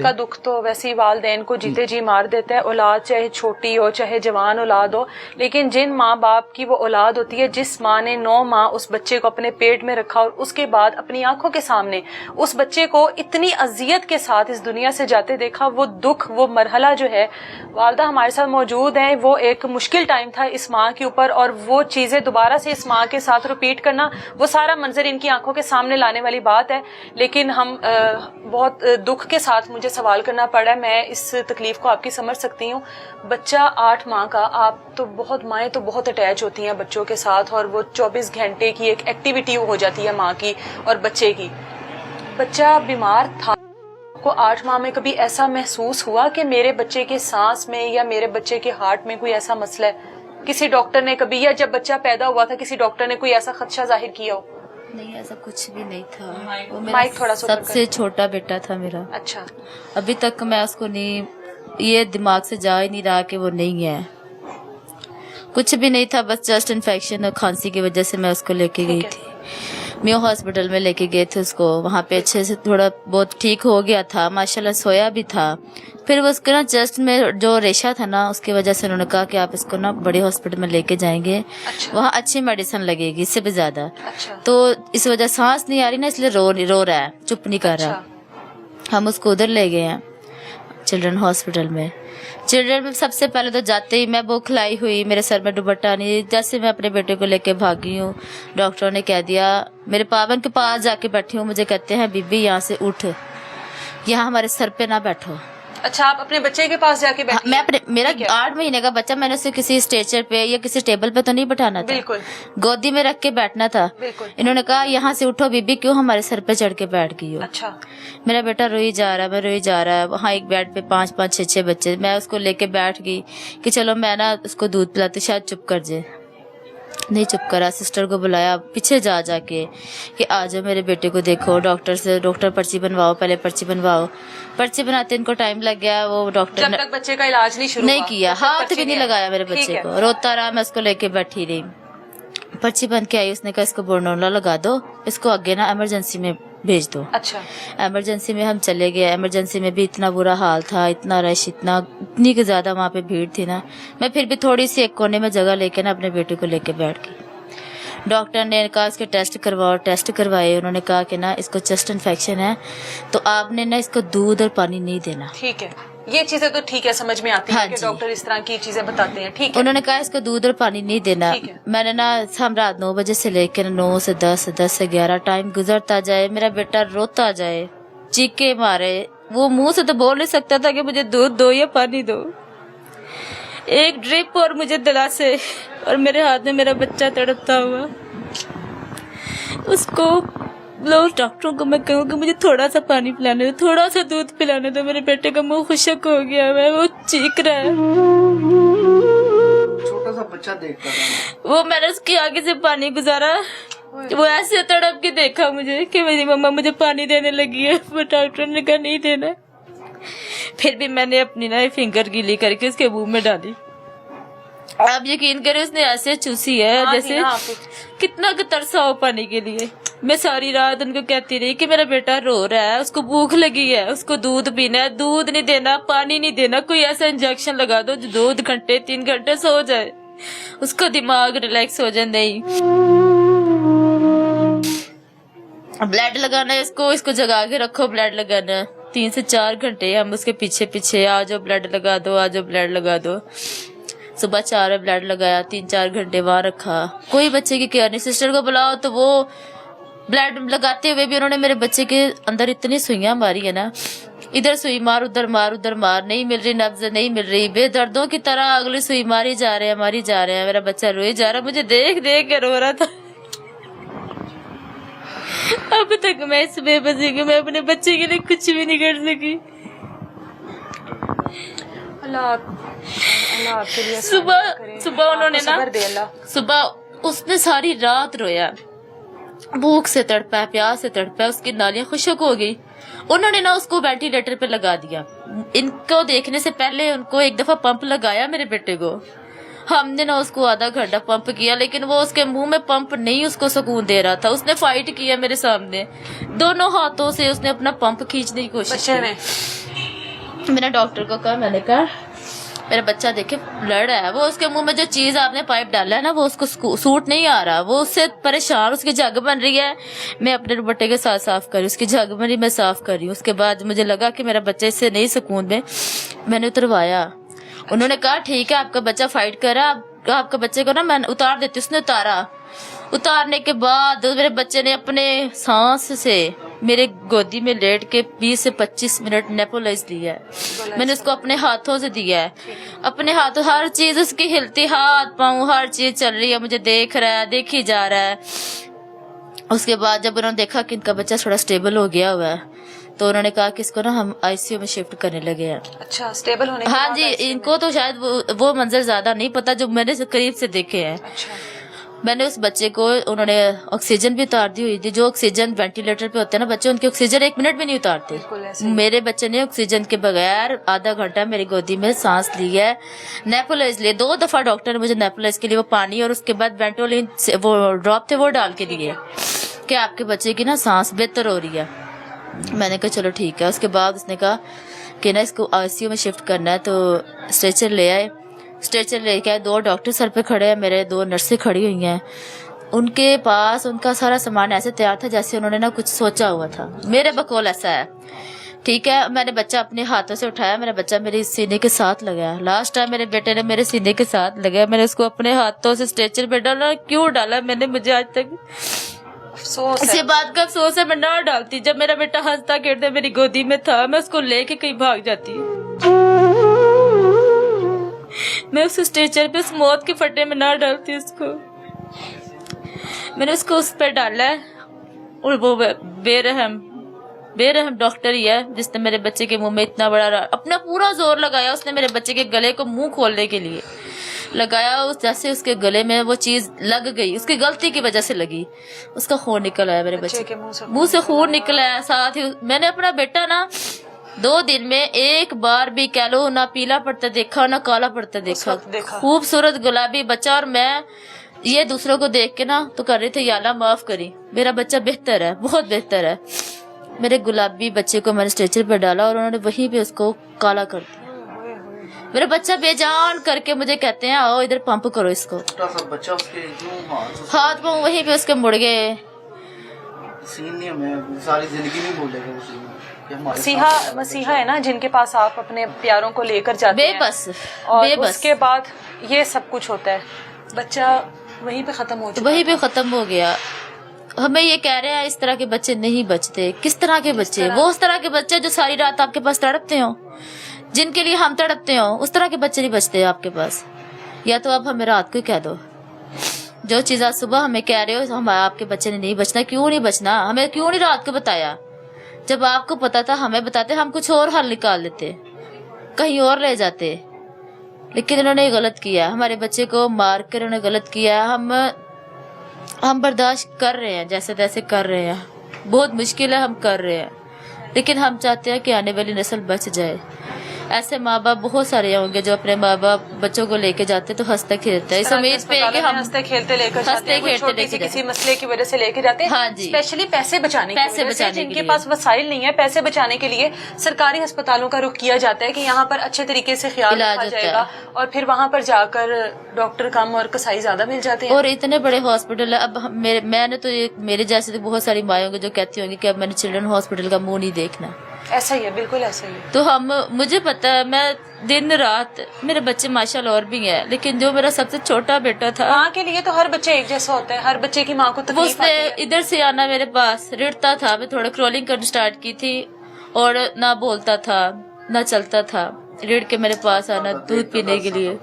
का दुख तो वैसे ही वालिदैन को जीते जी मार देता है। औलाद चाहे छोटी हो चाहे जवान औलाद हो, लेकिन जिन माँ बाप की वो औलाद होती है, जिस माँ ने 9 माह उस बच्चे को अपने पेट में रखा और उसके बाद अपनी आंखों के सामने उस बच्चे को इतनी अजियत के साथ इस दुनिया से जाते देखा, वो दुख, वो मरहला जो है, वालदा हमारे साथ मौजूद है, वो एक मुश्किल टाइम था इस माँ के ऊपर, और वो चीजें दोबारा से इस माँ के साथ रिपीट करना, वो सारा मंजर इनकी आंखों के सामने लाने वाली बात है। लेकिन हम बहुत दुख के साथ मुझे सवाल करना पड़ा है। मैं इस तकलीफ को आपकी समझ सकती हूँ। बच्चा 8 माह का, आप तो बहुत, माएँ तो बहुत अटैच होती हैं बच्चों के साथ, और वो 24 घंटे की एक एक्टिविटी हो जाती है माँ की और बच्चे की। बच्चा बीमार था, को 8 माह में कभी ऐसा महसूस हुआ कि मेरे बच्चे के सांस में या मेरे बच्चे के हार्ट में कोई ऐसा मसला है? किसी डॉक्टर ने कभी, या जब बच्चा पैदा हुआ था किसी डॉक्टर ने कोई ऐसा खदशा जाहिर किया हो? नहीं, ऐसा कुछ भी नहीं था। वो मेरा थोड़ा सबसे छोटा बेटा था मेरा। अच्छा। अभी तक मैं उसको नहीं, ये दिमाग से जा ही नहीं रहा कि वो नहीं है, कुछ भी नहीं था, बस जस्ट इन्फेक्शन और खांसी की वजह से मैं उसको लेके गई थी। मियो हॉस्पिटल में लेके गए थे उसको, वहाँ पे अच्छे से थोड़ा बहुत ठीक हो गया था, माशाल्लाह सोया भी था। फिर वो उसको ना चेस्ट में जो रेशा था ना, उसकी वजह से उन्होंने कहा कि आप इसको ना बड़े हॉस्पिटल में लेके जाएंगे। अच्छा। वहाँ अच्छी मेडिसिन लगेगी इससे भी ज्यादा। अच्छा। तो इस वजह सांस नहीं आ रही ना, इसलिए रो रहा है, चुप नहीं कर रहा। हम उसको उधर ले गए हैं चिल्ड्रन हॉस्पिटल में। चिल्ड्रन में सबसे पहले तो जाते ही मैं बौखलाई हुई, मेरे सर में दुपट्टा नहीं, जैसे मैं अपने बेटे को लेके भागी हूँ, डॉक्टरों ने कह दिया, मेरे पावन के पास जाके बैठी हूँ, मुझे कहते हैं बीबी यहाँ से उठ, यहाँ हमारे सर पे ना बैठो। अच्छा, आप अपने बच्चे के पास जाके बैठी? मैं अपने, मेरा 8 महीने का बच्चा, मैंने उसे किसी स्ट्रेचर पे या किसी टेबल पे तो नहीं बैठाना था, बिल्कुल गोदी में रख के बैठना था। बिल्कुल। इन्होंने कहा यहाँ से उठो बीबी, क्यों हमारे सर पे चढ़ के बैठ गई हो। अच्छा। मेरा बेटा रोई जा रहा है, मैं रोई जा रहा है। वहाँ एक बेड पे 5-5, 6-6 बच्चे, मैं उसको लेके बैठ गई कि चलो मैं ना उसको दूध पिलाती, शायद चुप कर जाए। नहीं चुप करा, सिस्टर को बुलाया पीछे जा जाके कि आ जाओ मेरे बेटे को देखो, डॉक्टर से, डॉक्टर पर्ची बनवाओ, पहले पर्ची बनवाओ। पर्ची बनाते इनको टाइम लग गया। वो डॉक्टर जब तक बच्चे का इलाज नहीं किया, हाथ भी नहीं लगाया मेरे बच्चे को, रोता रहा, मैं उसको लेके बैठी रही। पर्ची बन के आई, उसने कहा इसको बोर्नोला लगा दो, इसको आगे ना इमरजेंसी में भेज दो। अच्छा। इमरजेंसी में हम चले गए। इमरजेंसी में भी इतना बुरा हाल था, इतना रश, इतनी ज्यादा वहाँ पे भीड़ थी ना, मैं फिर भी थोड़ी सी एक कोने में जगह लेके ना अपने बेटे को लेके बैठ गई। डॉक्टर ने कहा इसके टेस्ट करवाओ, टेस्ट करवाए। उन्होंने कहा कि ना इसको चेस्ट इन्फेक्शन है, तो आपने ना इसको दूध और पानी नहीं देना। ठीक है, ये चीजें तो ठीक है, समझ में आती है कि डॉक्टर इस तरह की चीजें बताते हैं। ठीक है। उन्होंने कहा इसको दूध और पानी नहीं देना। मैंने ना, हम रात 9 बजे से लेकर 9 से 10, 10 से 11, टाइम गुजरता जाए, मेरा बेटा रोता जाए, चीखे मारे। वो मुंह से तो बोल नहीं सकता था कि मुझे दूध दो या पानी दो, एक ड्रिप और मुझे दिलासे, और मेरे हाथ में मेरा बच्चा तड़पता हुआ। उसको लोग डॉक्टरों को मैं कहूँ कि मुझे थोड़ा सा पानी पिलाने दो, थोड़ा सा दूध पिलाने दो, मेरे बेटे का मुंह खुशक हो गया है, वो चीख रहा है। छोटा सा बच्चा देखता था वो, मैंने उसके आगे से पानी गुजारा, वो ऐसे तड़प के देखा मुझे कि मेरी मम्मा मुझे पानी देने लगी है, वो डॉक्टर ने कहा नहीं देना। फिर भी मैंने अपनी ना फिंगर गीली करके उसके मुंह में डाली। आप यकीन करें, उसने ऐसे चूसी है जैसे कितना तरसा हो पानी के लिए। मैं सारी रात उनको कहती रही कि मेरा बेटा रो रहा है, उसको भूख लगी है, उसको दूध पीना है, दूध नहीं देना, पानी नहीं देना, कोई ऐसा इंजेक्शन लगा दो जो 2 घंटे 3 घंटे सो जाए, उसका दिमाग रिलैक्स हो जाए। नहीं, ब्लड लगाना है इसको जगा के रखो, ब्लड लगाना 3 से 4 घंटे हम उसके पीछे पीछे, आ जाओ ब्लड लगा दो, आ जाओ ब्लड लगा दो। सुबह 4 ब्लड लगाया, 3-4 घंटे वहां रखा, कोई बच्चे की केयर नहीं। सिस्टर को बुलाओ तो वो ब्लड लगाते हुए भी उन्होंने मेरे बच्चे के अंदर इतनी सुइयां मारी है ना, इधर सुई मार, उधर मार, नहीं मिल रही नब्ज, नहीं मिल रही, बेदर्दों की तरह अगली सुई मारी जा रहे हैं। मेरा बच्चा रोए जा रहा, मुझे देख देख के रो रहा था। अब तक मैं इस बेबसी कि मैं अपने बच्चे के लिए कुछ भी नहीं कर सकी। सुबह उन्होंने ना, सुबह उसने सारी रात रोया, भूख से तड़पा, प्यास से तड़पा, उसकी नालियां खुशक हो गई। उन्होंने ना उसको वेंटिलेटर पे लगा दिया। इनको देखने से पहले उनको एक दफा पंप लगाया मेरे बेटे को, हमने ना उसको आधा घंटा पंप किया, लेकिन वो उसके मुंह में पंप नहीं उसको सुकून दे रहा था। उसने फाइट किया मेरे सामने, दोनों हाथों से उसने अपना पंप खींचने की कोशिश की। मैंने डॉक्टर को कहा, मैंने कहा मेरा बच्चा देखे ब्लड है, वो उसके मुंह में जो चीज आपने पाइप डाला है ना वो उसको सूट नहीं आ रहा, वो उससे परेशान, उसकी जग बन रही है। मैं अपने दुपट्टे के साथ साफ कर रही हूँ, उसकी जग बन रही, मैं साफ कर रही हूँ। उसके बाद मुझे लगा कि मेरा बच्चा इससे नहीं सुकून में, मैंने उतरवाया। उन्होंने कहा ठीक है आपका बच्चा फाइट कर रहा है, आपका बच्चे को ना मैं उतार देती हूँ। उसने उतारने के बाद मेरे बच्चे ने अपने सांस से मेरे गोदी में लेट के 20 से 25 मिनट नेपोलाइज लिया है। मैंने उसको अपने हाथों से दिया है, अपने हाथों, हर चीज उसकी हिलती, हाथ पाँव हर चीज चल रही है, मुझे देख रहा है, देखी जा रहा है। उसके बाद जब उन्होंने देखा कि इनका बच्चा थोड़ा स्टेबल हो गया हुआ है तो उन्होंने कहा कि इसको ना हम आईसीयू में शिफ्ट करने लगे हैं। अच्छा, स्टेबल होने के हाँ बाद जी, ICU इनको में? तो शायद वो मंजर ज्यादा नहीं पता जो मैंने करीब से देखे हैं। अच्छा, मैंने उस बच्चे को, उन्होंने ऑक्सीजन भी उतार दी हुई थी, जो ऑक्सीजन वेंटिलेटर पे होते हैं ना बच्चे, उनकी ऑक्सीजन 1 मिनट भी नहीं उतारते। बिल्कुल ऐसे ही। मेरे बच्चे ने ऑक्सीजन के बगैर आधा घंटा मेरी गोदी में सांस ली है, नेपोलाइज लिए 2 दफा डॉक्टर ने मुझे नेपोलाइज के लिए वो पानी और उसके बाद वेंटोलिन वो ड्रॉप थे वो डाल के दिए कि आपके बच्चे की ना सांस बेहतर हो रही है। मैंने कहा चलो ठीक है। उसके बाद उसने कहा कि ना इसको आईसीयू में शिफ्ट करना है, तो स्ट्रेचर ले आए। स्ट्रेचर लेके आए, 2 डॉक्टर सर पे खड़े हैं, मेरे 2 नर्सें खड़ी हुई हैं। उनके पास उनका सारा सामान ऐसे तैयार था जैसे उन्होंने ना कुछ सोचा हुआ था। मेरे बकौल ऐसा है, ठीक है। मैंने बच्चा अपने हाथों से उठाया, मेरा बच्चा मेरे सीने के साथ लगाया। लास्ट टाइम मेरे बेटे ने मेरे सीने के साथ लगाया, मैंने उसको अपने हाथों से स्ट्रेचर पे डाला। क्यों डाला मैंने, मुझे आज तक अफसोस है। इसी बात का अफसोस है। मैं ना डालती, जब मेरा बेटा हंसता खेलता मेरी गोदी में था, मैं उसको लेके कहीं भाग जाती। मैं उस स्ट्रेचर पे उस मौत के फट्टे में ना डालती उसको। मैंने उसको उस पर डाला है और वो बेरहम डॉक्टर ही है जिसने मेरे बच्चे के मुंह में इतना बड़ा अपना पूरा जोर लगाया। उसने मेरे बच्चे के गले को मुंह खोलने के लिए लगाया, उस जैसे उसके गले में वो चीज लग गई, उसकी गलती की वजह से लगी, उसका खून निकल आया मेरे बच्चे के मुंह से खून निकला है। साथ ही मैंने अपना बेटा ना 2 दिन में एक बार भी कह लो ना पीला पड़ता देखा ना काला पड़ता देखा। खूबसूरत गुलाबी बच्चा। और मैं ये दूसरों को देख के ना तो कर रही थी, या अल्लाह माफ करी, मेरा बच्चा बेहतर है, बहुत बेहतर है। मेरे गुलाबी बच्चे को मैंने स्ट्रेचर पर डाला और उन्होंने वहीं पे उसको काला कर दिया। मेरा बच्चा बेजान करके मुझे कहते हैं आओ इधर पंप करो इसको। बच्चा उसके हाथ पाँव वहीं पे उसके मुड़ गए। सीन नहीं, मैं सारी जिंदगी नहीं भूलेगा। मसीहा है ना जिनके पास आप अपने प्यारों को लेकर जाते हैं, बेबस और उसके बाद ये सब कुछ होता है, बच्चा वहीं पे खत्म हो चुका, वहीं पे खत्म हो गया। हमें ये कह रहे हैं इस तरह के बच्चे नहीं बचते। किस तरह के बच्चे? वो उस तरह के बच्चे जो सारी रात आपके पास तड़पते हो, जिनके लिए हम तड़पते हो, उस तरह के बच्चे नहीं बचते आपके पास। या तो आप हमें रात को कह दो जो चीज आज सुबह हमें कह रहे हो, हम आपके बच्चे ने नहीं बचना। क्यों नहीं बचना? हमें क्यों नहीं रात को बताया? जब आपको पता था हमें बताते, हम कुछ और हल निकाल लेते, कहीं और ले जाते। लेकिन इन्होंने गलत किया, हमारे बच्चे को मार कर इन्होंने गलत किया। हम बर्दाश्त कर रहे हैं, जैसे तैसे कर रहे हैं, बहुत मुश्किल है, हम कर रहे हैं। लेकिन हम चाहते हैं कि आने वाली नस्ल बच जाए। ऐसे माँ बाप बहुत सारे होंगे जो अपने माँ बाप बच्चों को लेके जाते तो हंसते खेलते, इस उम्मीद पे कि हम हंसते खेलते लेकर जाते हैं, छोटी सी किसी मसले की वजह से लेके जाते हैं। हाँ जी, स्पेशली पैसे बचाने के जिनके पास वसाइल नहीं है, पैसे बचाने के लिए सरकारी अस्पतालों का रुख किया जाता है कि यहाँ पर अच्छे तरीके से ख्याल रखा जाएगा, और फिर वहाँ पर जाकर डॉक्टर कम और कसाई ज्यादा मिल जाते हैं। और इतने बड़े हॉस्पिटल है। अब मैंने तो मेरे जैसे तो बहुत सारी माएँ होंगी जो कहती होंगी कि अब मैंने चिल्ड्रन हॉस्पिटल का मुंह नहीं देखना। ऐसा ही है, बिल्कुल ऐसा ही है। तो मुझे पता है, मैं दिन रात, मेरे बच्चे माशाल्लाह और भी हैं, लेकिन जो मेरा सबसे छोटा बेटा था, माँ के लिए तो हर बच्चे एक जैसा होता है, हर बच्चे की माँ को तकलीफ उसने इधर से आना मेरे पास रिड़ता था। मैं थोड़ा क्रॉलिंग करना स्टार्ट की थी और ना बोलता था ना चलता था, रिड़ के मेरे पास आना दूध पीने के लिए।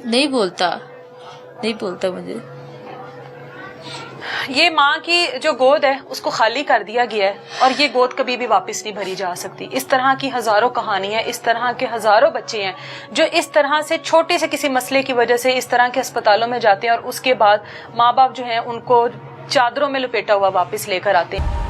नहीं बोलता मुझे। ये माँ की जो गोद है उसको खाली कर दिया गया है, और ये गोद कभी भी वापस नहीं भरी जा सकती। इस तरह की हजारों कहानियां, इस तरह के हजारों बच्चे हैं जो इस तरह से छोटे से किसी मसले की वजह से इस तरह के अस्पतालों में जाते हैं, और उसके बाद माँ बाप जो हैं उनको चादरों में लपेटा हुआ वापस लेकर आते हैं।